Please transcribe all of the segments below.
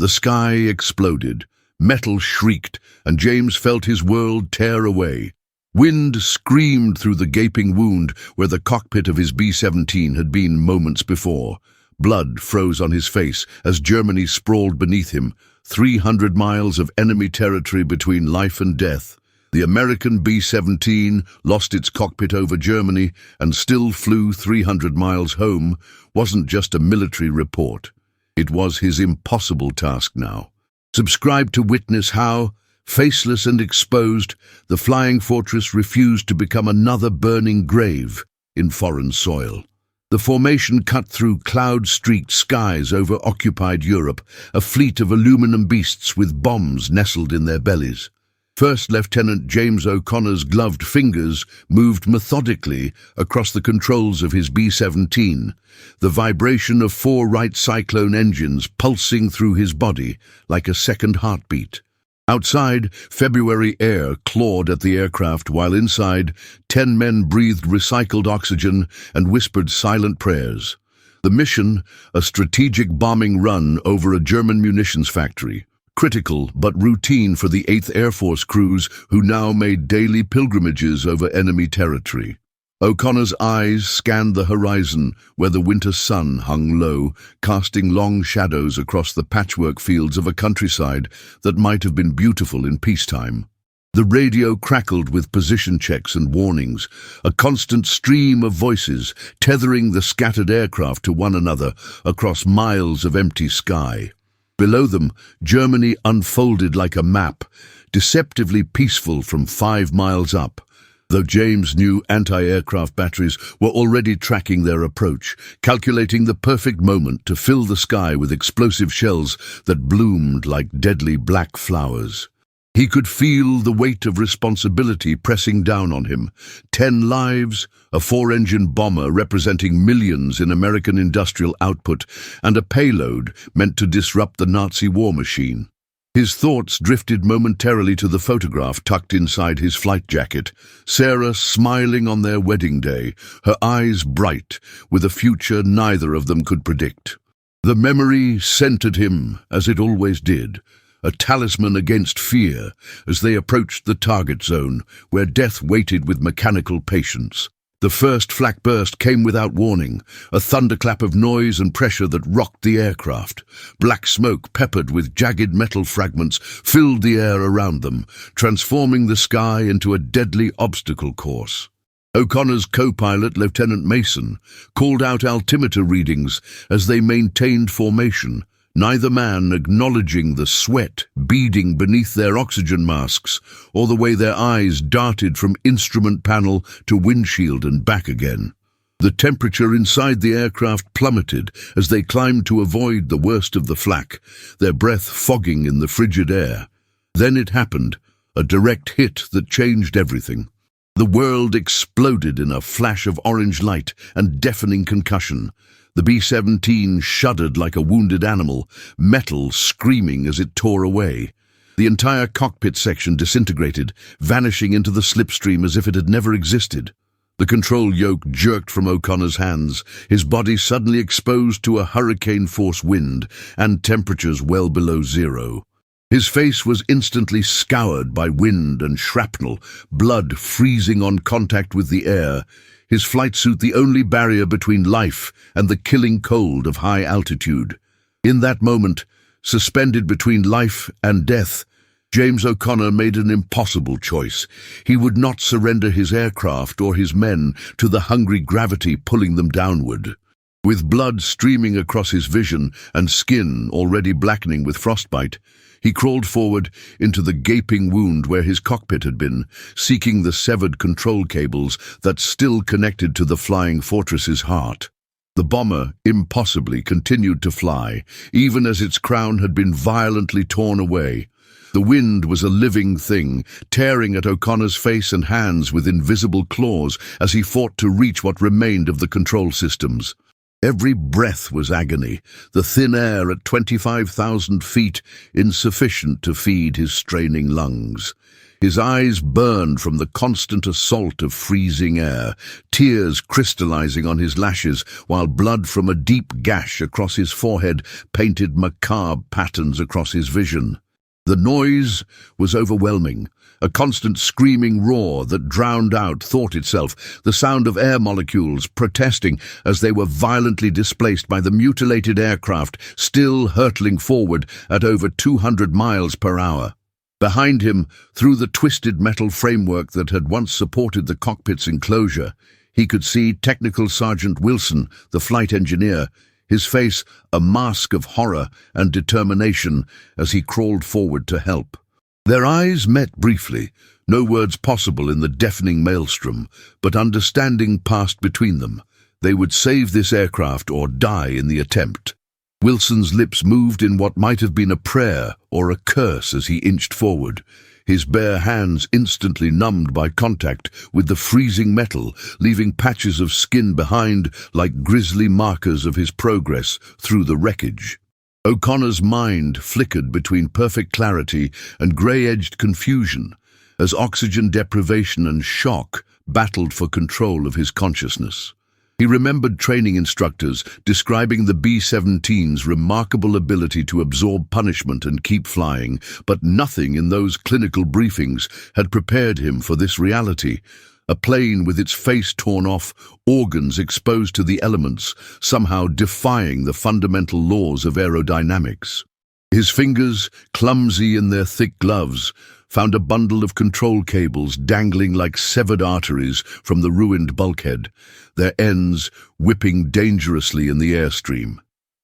The sky exploded, metal shrieked, and James felt his world tear away. Wind screamed through the gaping wound where the cockpit of his B-17 had been moments before. Blood froze on his face as Germany sprawled beneath him, 300 miles of enemy territory between life and death. The American B-17 lost its cockpit over Germany and still flew 300 miles home wasn't just a military report. It was his impossible task now. Subscribe to witness how, faceless and exposed, the flying fortress refused to become another burning grave in foreign soil. The formation cut through cloud-streaked skies over occupied Europe, a fleet of aluminum beasts with bombs nestled in their bellies. First Lieutenant James O'Connor's gloved fingers moved methodically across the controls of his B-17, the vibration of 4 Wright Cyclone engines pulsing through his body like a second heartbeat. Outside, February air clawed at the aircraft, while inside, 10 men breathed recycled oxygen and whispered silent prayers. The mission, a strategic bombing run over a German munitions factory. Critical but routine for the 8th Air Force crews who now made daily pilgrimages over enemy territory. O'Connor's eyes scanned the horizon where the winter sun hung low, casting long shadows across the patchwork fields of a countryside that might have been beautiful in peacetime. The radio crackled with position checks and warnings, a constant stream of voices tethering the scattered aircraft to one another across miles of empty sky. Below them, Germany unfolded like a map, deceptively peaceful from 5 miles up, though James knew anti-aircraft batteries were already tracking their approach, calculating the perfect moment to fill the sky with explosive shells that bloomed like deadly black flowers. He could feel the weight of responsibility pressing down on him. 10 lives, a 4-engine bomber representing millions in American industrial output, and a payload meant to disrupt the Nazi war machine. His thoughts drifted momentarily to the photograph tucked inside his flight jacket, Sarah smiling on their wedding day, her eyes bright, with a future neither of them could predict. The memory centered him, as it always did, a talisman against fear as they approached the target zone, where death waited with mechanical patience. The first flak burst came without warning, a thunderclap of noise and pressure that rocked the aircraft. Black smoke, peppered with jagged metal fragments, filled the air around them, transforming the sky into a deadly obstacle course. O'Connor's co-pilot, Lieutenant Mason, called out altimeter readings as they maintained formation, neither man acknowledging the sweat beading beneath their oxygen masks or the way their eyes darted from instrument panel to windshield and back again. The temperature inside the aircraft plummeted as they climbed to avoid the worst of the flak, their breath fogging in the frigid air. Then it happened, a direct hit that changed everything. The world exploded in a flash of orange light and deafening concussion. The B-17 shuddered like a wounded animal, metal screaming as it tore away. The entire cockpit section disintegrated, vanishing into the slipstream as if it had never existed. The control yoke jerked from O'Connor's hands, his body suddenly exposed to a hurricane-force wind and temperatures well below zero. His face was instantly scoured by wind and shrapnel, blood freezing on contact with the air, his flight suit the only barrier between life and the killing cold of high altitude. In that moment, suspended between life and death, James O'Connor made an impossible choice. He would not surrender his aircraft or his men to the hungry gravity pulling them downward. With blood streaming across his vision and skin already blackening with frostbite, he crawled forward into the gaping wound where his cockpit had been, seeking the severed control cables that still connected to the flying fortress's heart. The bomber impossibly continued to fly, even as its crown had been violently torn away. The wind was a living thing, tearing at O'Connor's face and hands with invisible claws as he fought to reach what remained of the control systems. Every breath was agony, the thin air at 25,000 feet insufficient to feed his straining lungs. His eyes burned from the constant assault of freezing air, tears crystallizing on his lashes, while blood from a deep gash across his forehead painted macabre patterns across his vision. The noise was overwhelming, a constant screaming roar that drowned out thought itself, the sound of air molecules protesting as they were violently displaced by the mutilated aircraft still hurtling forward at over 200 miles per hour. Behind him, through the twisted metal framework that had once supported the cockpit's enclosure, he could see Technical Sergeant Wilson, the flight engineer, his face a mask of horror and determination as he crawled forward to help. Their eyes met briefly, no words possible in the deafening maelstrom, but understanding passed between them. They would save this aircraft or die in the attempt. Wilson's lips moved in what might have been a prayer or a curse as he inched forward, his bare hands instantly numbed by contact with the freezing metal, leaving patches of skin behind like grisly markers of his progress through the wreckage. O'Connor's mind flickered between perfect clarity and grey-edged confusion as oxygen deprivation and shock battled for control of his consciousness. He remembered training instructors describing the B-17's remarkable ability to absorb punishment and keep flying, but nothing in those clinical briefings had prepared him for this reality. A plane with its face torn off, organs exposed to the elements, somehow defying the fundamental laws of aerodynamics. His fingers, clumsy in their thick gloves, found a bundle of control cables dangling like severed arteries from the ruined bulkhead, their ends whipping dangerously in the airstream.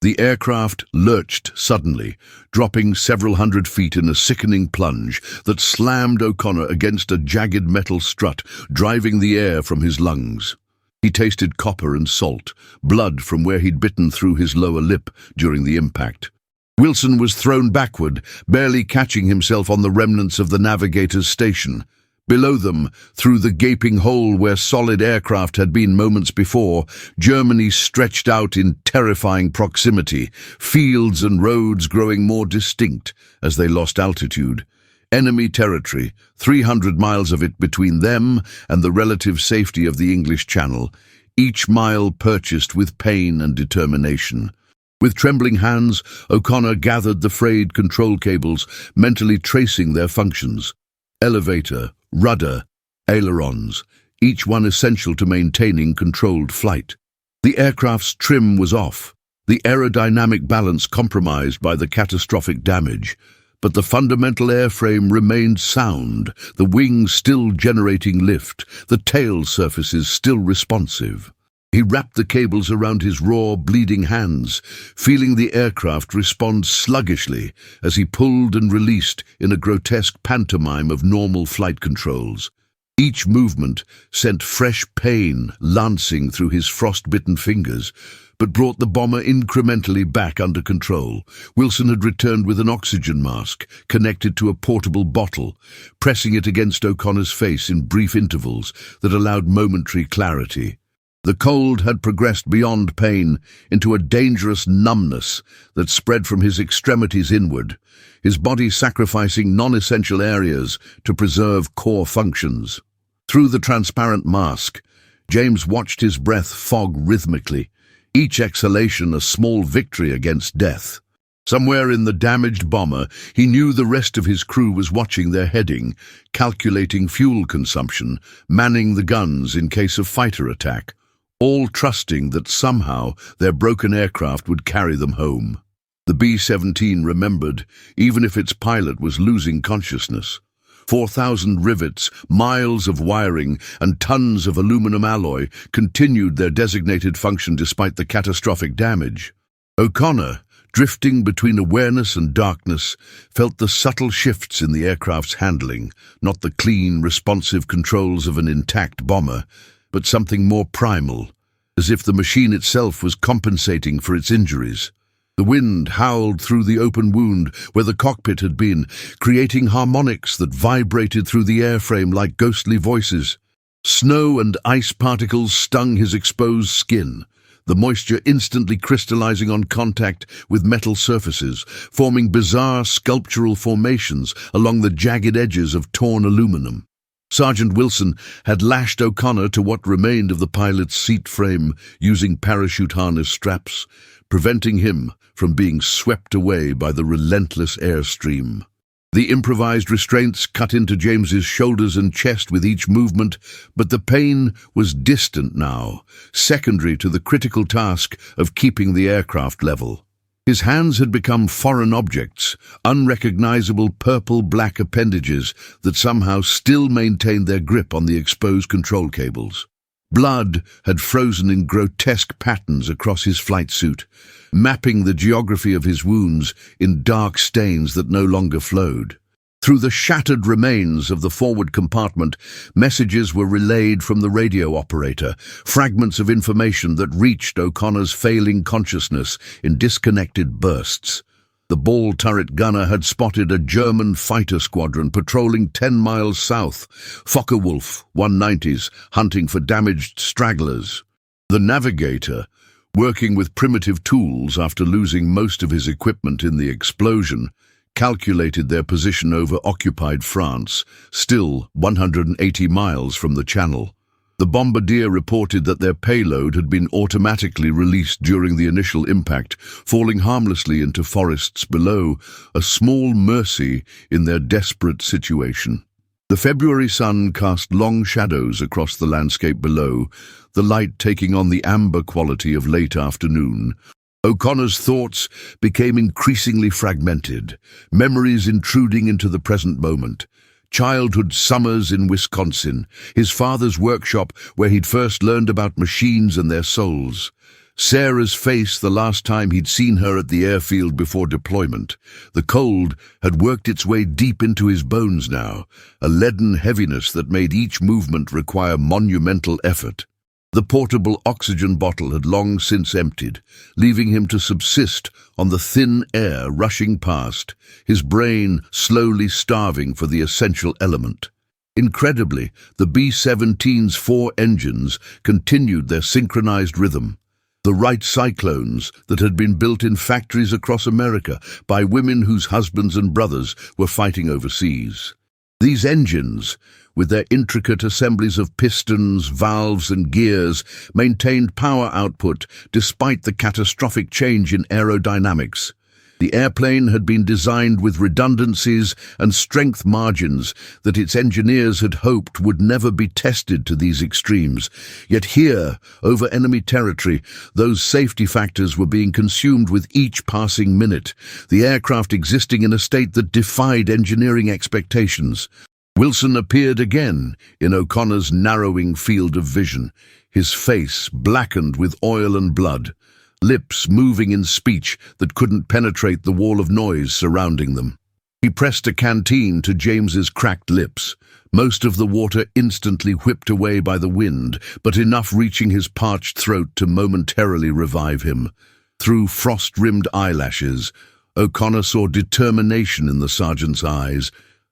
The aircraft lurched suddenly, dropping several hundred feet in a sickening plunge that slammed O'Connor against a jagged metal strut, driving the air from his lungs. He tasted copper and salt, blood from where he'd bitten through his lower lip during the impact. Wilson was thrown backward, barely catching himself on the remnants of the navigator's station. Below them, through the gaping hole where solid aircraft had been moments before, Germany stretched out in terrifying proximity, fields and roads growing more distinct as they lost altitude. Enemy territory, 300 miles of it between them and the relative safety of the English Channel, each mile purchased with pain and determination. With trembling hands, O'Connor gathered the frayed control cables, mentally tracing their functions. Elevator, rudder, ailerons, each one essential to maintaining controlled flight. The aircraft's trim was off, the aerodynamic balance compromised by the catastrophic damage, but the fundamental airframe remained sound, the wings still generating lift, the tail surfaces still responsive. He wrapped the cables around his raw, bleeding hands, feeling the aircraft respond sluggishly as he pulled and released in a grotesque pantomime of normal flight controls. Each movement sent fresh pain lancing through his frost-bitten fingers, but brought the bomber incrementally back under control. Wilson had returned with an oxygen mask connected to a portable bottle, pressing it against O'Connor's face in brief intervals that allowed momentary clarity. The cold had progressed beyond pain into a dangerous numbness that spread from his extremities inward, his body sacrificing non-essential areas to preserve core functions. Through the transparent mask, James watched his breath fog rhythmically, each exhalation a small victory against death. Somewhere in the damaged bomber, he knew the rest of his crew was watching their heading, calculating fuel consumption, manning the guns in case of fighter attack, all trusting that somehow their broken aircraft would carry them home. The B-17 remembered, even if its pilot was losing consciousness. 4,000 rivets, miles of wiring, and tons of aluminum alloy continued their designated function despite the catastrophic damage. O'Connor, drifting between awareness and darkness, felt the subtle shifts in the aircraft's handling, not the clean, responsive controls of an intact bomber, but something more primal, as if the machine itself was compensating for its injuries. The wind howled through the open wound where the cockpit had been, creating harmonics that vibrated through the airframe like ghostly voices. Snow and ice particles stung his exposed skin, the moisture instantly crystallizing on contact with metal surfaces, forming bizarre sculptural formations along the jagged edges of torn aluminum. Sergeant Wilson had lashed O'Connor to what remained of the pilot's seat frame using parachute harness straps, preventing him from being swept away by the relentless airstream. The improvised restraints cut into James's shoulders and chest with each movement, but the pain was distant now, secondary to the critical task of keeping the aircraft level. His hands had become foreign objects, unrecognizable purple-black appendages that somehow still maintained their grip on the exposed control cables. Blood had frozen in grotesque patterns across his flight suit, mapping the geography of his wounds in dark stains that no longer flowed. Through the shattered remains of the forward compartment, messages were relayed from the radio operator, fragments of information that reached O'Connor's failing consciousness in disconnected bursts. The ball turret gunner had spotted a German fighter squadron patrolling 10 miles south, Focke-Wulf 190s, hunting for damaged stragglers. The navigator, working with primitive tools after losing most of his equipment in the explosion, calculated their position over occupied France, still 180 miles from the Channel. The bombardier reported that their payload had been automatically released during the initial impact, falling harmlessly into forests below, a small mercy in their desperate situation. The February sun cast long shadows across the landscape below, the light taking on the amber quality of late afternoon. O'Connor's thoughts became increasingly fragmented, memories intruding into the present moment. Childhood summers in Wisconsin, his father's workshop where he'd first learned about machines and their souls. Sarah's face the last time he'd seen her at the airfield before deployment. The cold had worked its way deep into his bones now, a leaden heaviness that made each movement require monumental effort. The portable oxygen bottle had long since emptied, leaving him to subsist on the thin air rushing past, his brain slowly starving for the essential element. Incredibly, the B-17's 4 engines continued their synchronized rhythm. The Wright Cyclones that had been built in factories across America by women whose husbands and brothers were fighting overseas. These engines, with their intricate assemblies of pistons, valves and gears, maintained power output despite the catastrophic change in aerodynamics. The airplane had been designed with redundancies and strength margins that its engineers had hoped would never be tested to these extremes. Yet here, over enemy territory, those safety factors were being consumed with each passing minute, the aircraft existing in a state that defied engineering expectations. Wilson appeared again in O'Connor's narrowing field of vision, his face blackened with oil and blood, lips moving in speech that couldn't penetrate the wall of noise surrounding them. He pressed a canteen to James's cracked lips, most of the water instantly whipped away by the wind, but enough reaching his parched throat to momentarily revive him. Through frost-rimmed eyelashes, O'Connor saw determination in the sergeant's eyes,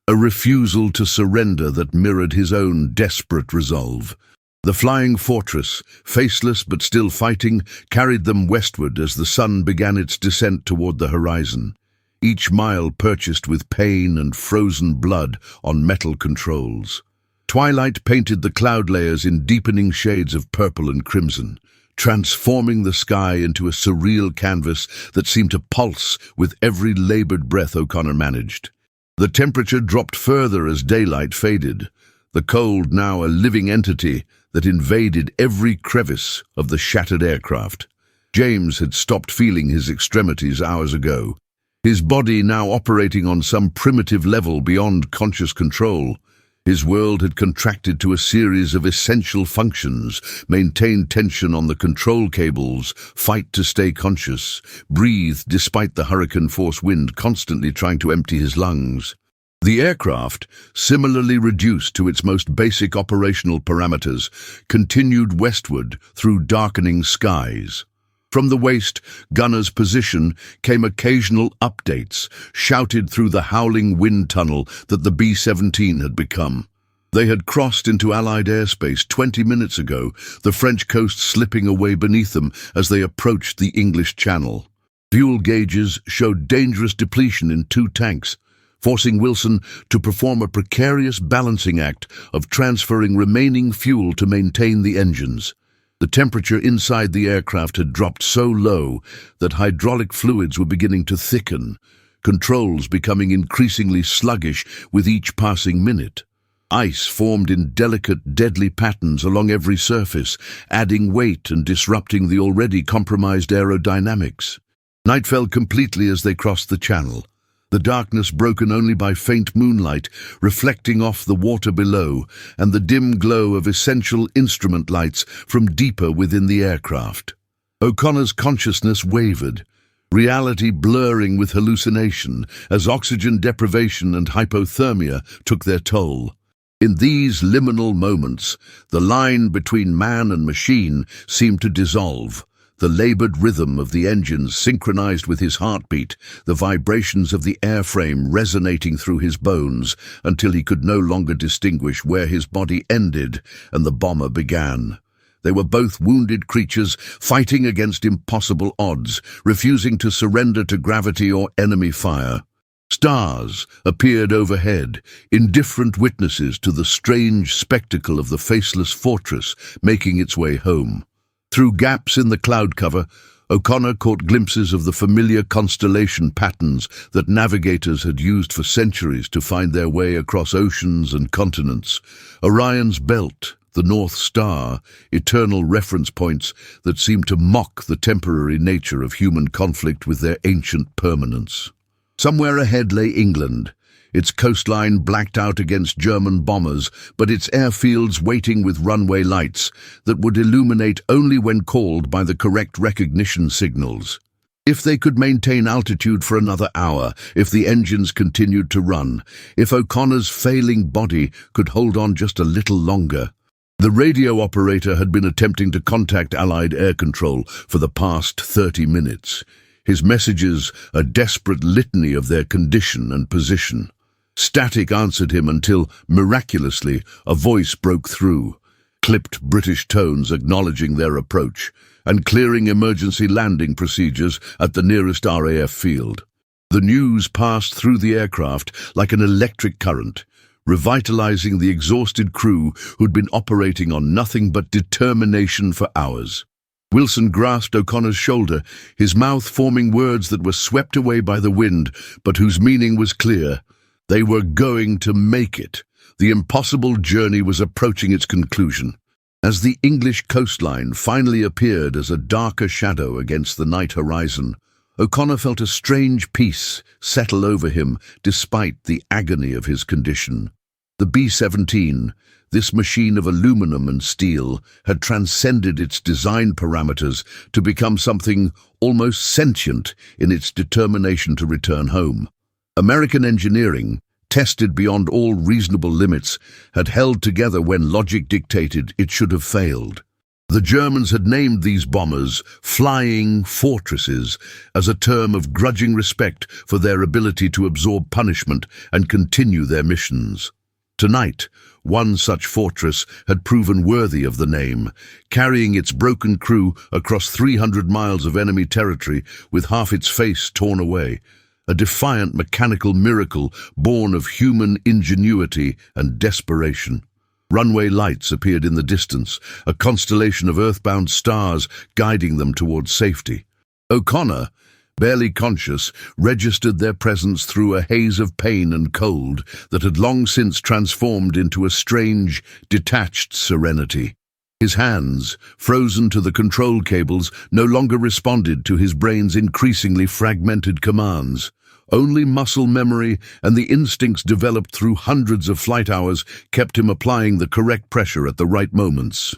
a refusal to surrender that mirrored his own desperate resolve. The flying fortress, faceless but still fighting, carried them westward as the sun began its descent toward the horizon, each mile purchased with pain and frozen blood on metal controls. Twilight painted the cloud layers in deepening shades of purple and crimson, transforming the sky into a surreal canvas that seemed to pulse with every labored breath O'Connor managed. The temperature dropped further as daylight faded, the cold now a living entity that invaded every crevice of the shattered aircraft. James had stopped feeling his extremities hours ago, his body now operating on some primitive level beyond conscious control. His world had contracted to a series of essential functions: maintain tension on the control cables, fight to stay conscious, breathe despite the hurricane-force wind constantly trying to empty his lungs. The aircraft, similarly reduced to its most basic operational parameters, continued westward through darkening skies. From the waist gunner's position came occasional updates, shouted through the howling wind tunnel that the B-17 had become. They had crossed into Allied airspace 20 minutes ago, the French coast slipping away beneath them as they approached the English Channel. Fuel gauges showed dangerous depletion in 2 tanks, forcing Wilson to perform a precarious balancing act of transferring remaining fuel to maintain the engines. The temperature inside the aircraft had dropped so low that hydraulic fluids were beginning to thicken, controls becoming increasingly sluggish with each passing minute. Ice formed in delicate, deadly patterns along every surface, adding weight and disrupting the already compromised aerodynamics. Night fell completely as they crossed the channel, the darkness broken only by faint moonlight reflecting off the water below and the dim glow of essential instrument lights from deeper within the aircraft. O'Connor's consciousness wavered, reality blurring with hallucination as oxygen deprivation and hypothermia took their toll. In these liminal moments, the line between man and machine seemed to dissolve. The labored rhythm of the engines synchronized with his heartbeat, the vibrations of the airframe resonating through his bones until he could no longer distinguish where his body ended and the bomber began. They were both wounded creatures fighting against impossible odds, refusing to surrender to gravity or enemy fire. Stars appeared overhead, indifferent witnesses to the strange spectacle of the faceless fortress making its way home. Through gaps in the cloud cover, O'Connor caught glimpses of the familiar constellation patterns that navigators had used for centuries to find their way across oceans and continents. Orion's belt, the North Star, eternal reference points that seemed to mock the temporary nature of human conflict with their ancient permanence. Somewhere ahead lay England, its coastline blacked out against German bombers, but its airfields waiting with runway lights that would illuminate only when called by the correct recognition signals. If they could maintain altitude for another hour, if the engines continued to run, if O'Connor's failing body could hold on just a little longer. The radio operator had been attempting to contact Allied air control for the past 30 minutes. His messages a desperate litany of their condition and position. Static answered him until, miraculously, a voice broke through, clipped British tones acknowledging their approach, and clearing emergency landing procedures at the nearest RAF field. The news passed through the aircraft like an electric current, revitalizing the exhausted crew who'd been operating on nothing but determination for hours. Wilson grasped O'Connor's shoulder, his mouth forming words that were swept away by the wind, but whose meaning was clear. They were going to make it. The impossible journey was approaching its conclusion. As the English coastline finally appeared as a darker shadow against the night horizon, O'Connor felt a strange peace settle over him despite the agony of his condition. The B-17, this machine of aluminum and steel, had transcended its design parameters to become something almost sentient in its determination to return home. American engineering, tested beyond all reasonable limits, had held together when logic dictated it should have failed. The Germans had named these bombers flying fortresses as a term of grudging respect for their ability to absorb punishment and continue their missions. Tonight, one such fortress had proven worthy of the name, carrying its broken crew across 300 miles of enemy territory with half its face torn away, a defiant mechanical miracle born of human ingenuity and desperation. Runway lights appeared in the distance, a constellation of earthbound stars guiding them towards safety. O'Connor, barely conscious, registered their presence through a haze of pain and cold that had long since transformed into a strange, detached serenity. His hands, frozen to the control cables, no longer responded to his brain's increasingly fragmented commands. Only muscle memory and the instincts developed through hundreds of flight hours kept him applying the correct pressure at the right moments.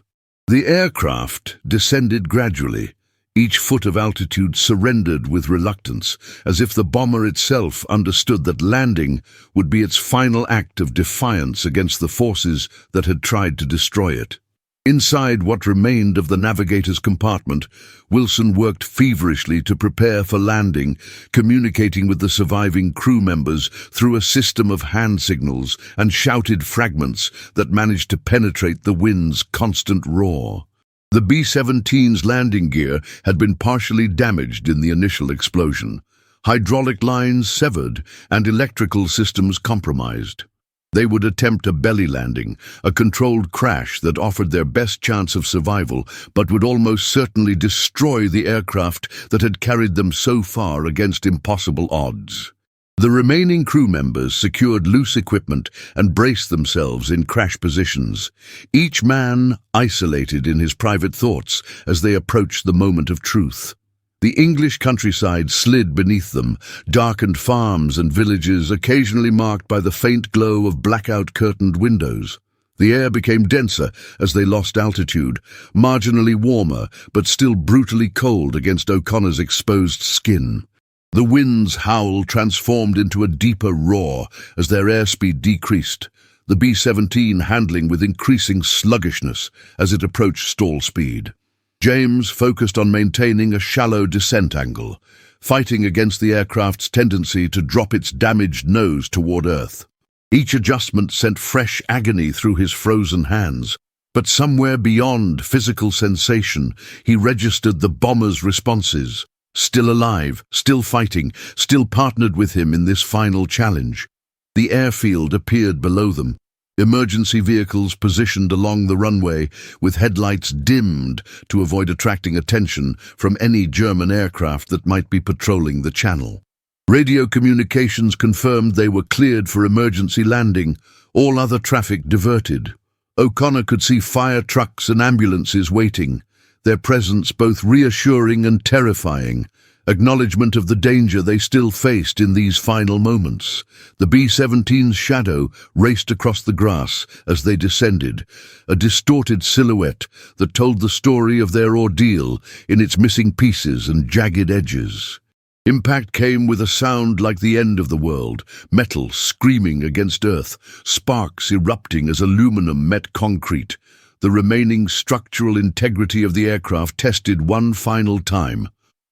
The aircraft descended gradually. Each foot of altitude surrendered with reluctance, as if the bomber itself understood that landing would be its final act of defiance against the forces that had tried to destroy it. Inside what remained of the navigator's compartment, Wilson worked feverishly to prepare for landing, communicating with the surviving crew members through a system of hand signals and shouted fragments that managed to penetrate the wind's constant roar. The B-17's landing gear had been partially damaged in the initial explosion, hydraulic lines severed and electrical systems compromised. They would attempt a belly landing, a controlled crash that offered their best chance of survival, but would almost certainly destroy the aircraft that had carried them so far against impossible odds. The remaining crew members secured loose equipment and braced themselves in crash positions, each man isolated in his private thoughts as they approached the moment of truth. The English countryside slid beneath them, darkened farms and villages occasionally marked by the faint glow of blackout-curtained windows. The air became denser as they lost altitude, marginally warmer but still brutally cold against O'Connor's exposed skin. The wind's howl transformed into a deeper roar as their airspeed decreased, the B-17 handling with increasing sluggishness as it approached stall speed. James focused on maintaining a shallow descent angle, fighting against the aircraft's tendency to drop its damaged nose toward Earth. Each adjustment sent fresh agony through his frozen hands, but somewhere beyond physical sensation, he registered the bomber's responses. Still alive, still fighting, still partnered with him in this final challenge. The airfield appeared below them. Emergency vehicles positioned along the runway with headlights dimmed to avoid attracting attention from any German aircraft that might be patrolling the channel. Radio communications confirmed they were cleared for emergency landing, all other traffic diverted. O'Connor could see fire trucks and ambulances waiting, their presence both reassuring and terrifying, acknowledgement of the danger they still faced in these final moments. The B-17's shadow raced across the grass as they descended, a distorted silhouette that told the story of their ordeal in its missing pieces and jagged edges. Impact came with a sound like the end of the world, metal screaming against earth, sparks erupting as aluminum met concrete. The remaining structural integrity of the aircraft tested one final time.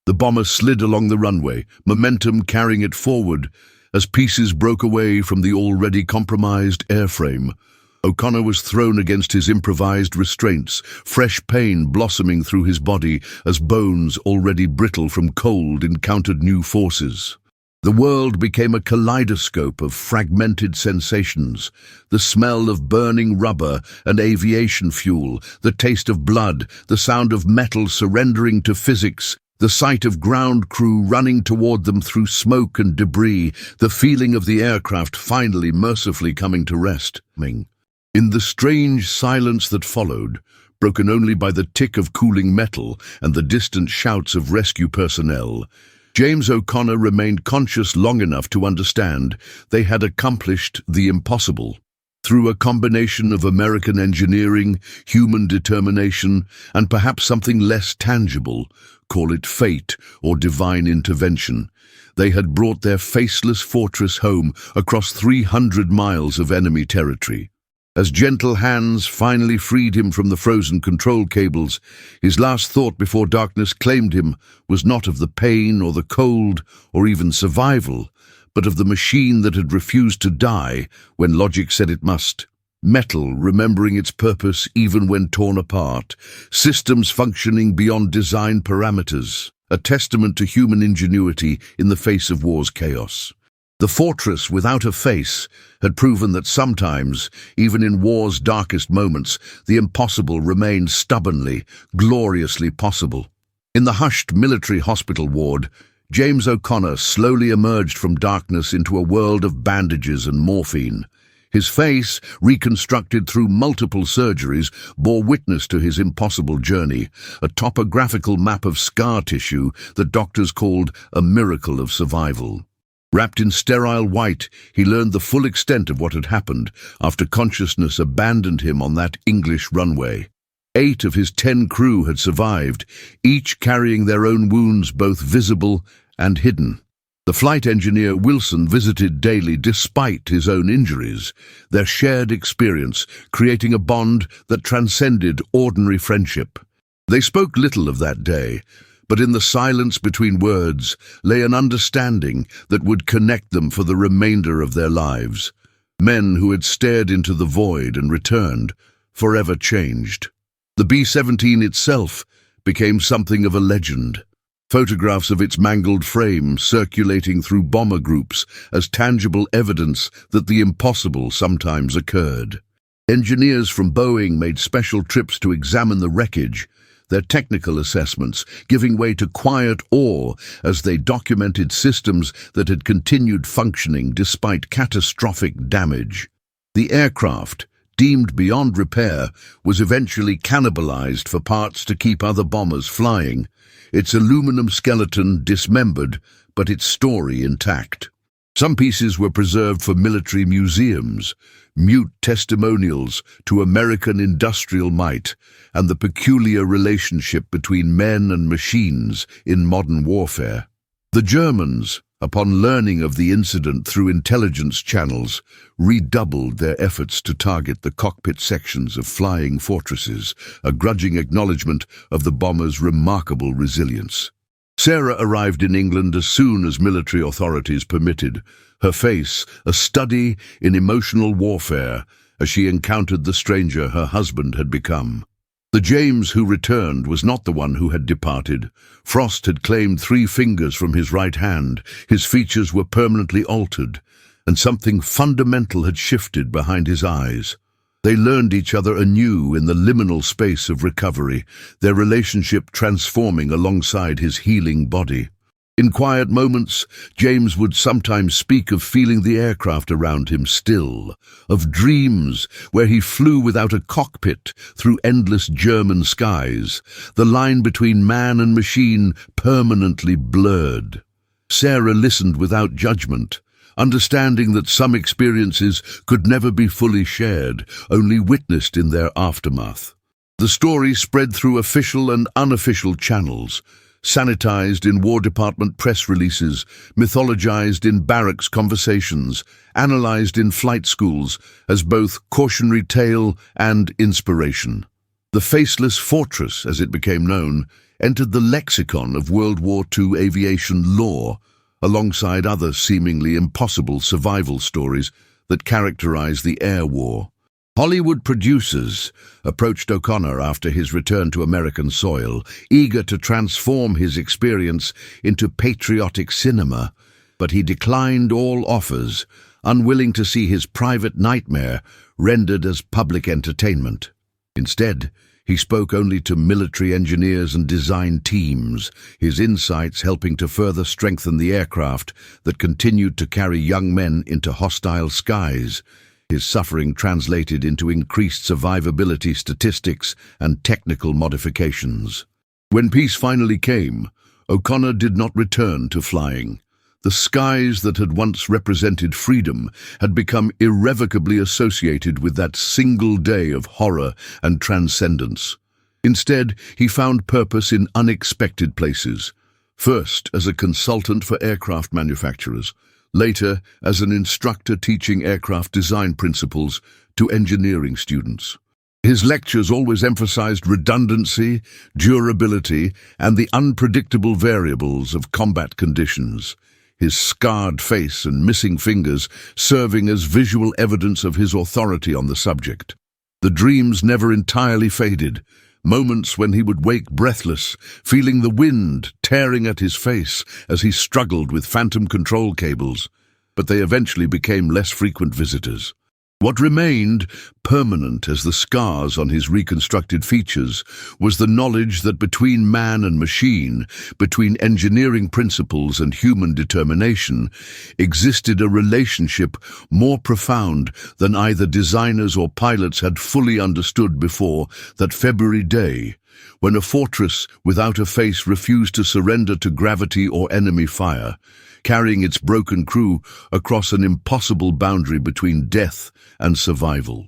The bomber slid along the runway, momentum carrying it forward as pieces broke away from the already compromised airframe. O'Connor was thrown against his improvised restraints, fresh pain blossoming through his body as bones already brittle from cold encountered new forces. The world became a kaleidoscope of fragmented sensations, the smell of burning rubber and aviation fuel, the taste of blood, the sound of metal surrendering to physics, the sight of ground crew running toward them through smoke and debris, the feeling of the aircraft finally mercifully coming to rest. In the strange silence that followed, broken only by the tick of cooling metal and the distant shouts of rescue personnel, James O'Connor remained conscious long enough to understand they had accomplished the impossible. Through a combination of American engineering, human determination, and perhaps something less tangible, call it fate or divine intervention, they had brought their faceless fortress home across 300 miles of enemy territory. As gentle hands finally freed him from the frozen control cables, his last thought before darkness claimed him was not of the pain or the cold or even survival, but of the machine that had refused to die when logic said it must. Metal remembering its purpose even when torn apart, systems functioning beyond design parameters, a testament to human ingenuity in the face of war's chaos. The fortress without a face had proven that sometimes, even in war's darkest moments, the impossible remained stubbornly, gloriously possible. In the hushed military hospital ward, James O'Connor slowly emerged from darkness into a world of bandages and morphine. His face, reconstructed through multiple surgeries, bore witness to his impossible journey, a topographical map of scar tissue that doctors called a miracle of survival. Wrapped in sterile white, he learned the full extent of what had happened after consciousness abandoned him on that English runway. 8 of his 10 crew had survived, each carrying their own wounds both visible and hidden. The flight engineer Wilson visited daily despite his own injuries, their shared experience creating a bond that transcended ordinary friendship. They spoke little of that day, but in the silence between words lay an understanding that would connect them for the remainder of their lives. Men who had stared into the void and returned, forever changed. The B-17 itself became something of a legend. Photographs of its mangled frame circulating through bomber groups as tangible evidence that the impossible sometimes occurred. Engineers from Boeing made special trips to examine the wreckage, their technical assessments giving way to quiet awe as they documented systems that had continued functioning despite catastrophic damage. The aircraft, deemed beyond repair, was eventually cannibalized for parts to keep other bombers flying, its aluminum skeleton dismembered, but its story intact. Some pieces were preserved for military museums, mute testimonials to American industrial might and the peculiar relationship between men and machines in modern warfare. The Germans, upon learning of the incident through intelligence channels, redoubled their efforts to target the cockpit sections of flying fortresses, a grudging acknowledgement of the bomber's remarkable resilience. Sarah arrived in England as soon as military authorities permitted, her face a study in emotional warfare as she encountered the stranger her husband had become. The James who returned was not the one who had departed. Frost had claimed 3 fingers from his right hand, his features were permanently altered, and something fundamental had shifted behind his eyes. They learned each other anew in the liminal space of recovery, their relationship transforming alongside his healing body. In quiet moments, James would sometimes speak of feeling the aircraft around him still, of dreams where he flew without a cockpit through endless German skies, the line between man and machine permanently blurred. Sarah listened without judgment, understanding that some experiences could never be fully shared, only witnessed in their aftermath. The story spread through official and unofficial channels, sanitized in War Department press releases, mythologized in barracks conversations, analyzed in flight schools as both cautionary tale and inspiration. The Faceless Fortress, as it became known, entered the lexicon of World War II aviation lore, alongside other seemingly impossible survival stories that characterize the air war. Hollywood producers approached O'Connor after his return to American soil, eager to transform his experience into patriotic cinema, but he declined all offers, unwilling to see his private nightmare rendered as public entertainment. Instead, he spoke only to military engineers and design teams, his insights helping to further strengthen the aircraft that continued to carry young men into hostile skies. His suffering translated into increased survivability statistics and technical modifications. When peace finally came, O'Connor did not return to flying. The skies that had once represented freedom had become irrevocably associated with that single day of horror and transcendence. Instead, he found purpose in unexpected places, first as a consultant for aircraft manufacturers, later as an instructor teaching aircraft design principles to engineering students. His lectures always emphasized redundancy, durability, and the unpredictable variables of combat conditions, his scarred face and missing fingers serving as visual evidence of his authority on the subject. The dreams never entirely faded, moments when he would wake breathless, feeling the wind tearing at his face as he struggled with phantom control cables, but they eventually became less frequent visitors. What remained, permanent as the scars on his reconstructed features, was the knowledge that between man and machine, between engineering principles and human determination, existed a relationship more profound than either designers or pilots had fully understood before that February day, when a fortress without a face refused to surrender to gravity or enemy fire, carrying its broken crew across an impossible boundary between death and survival.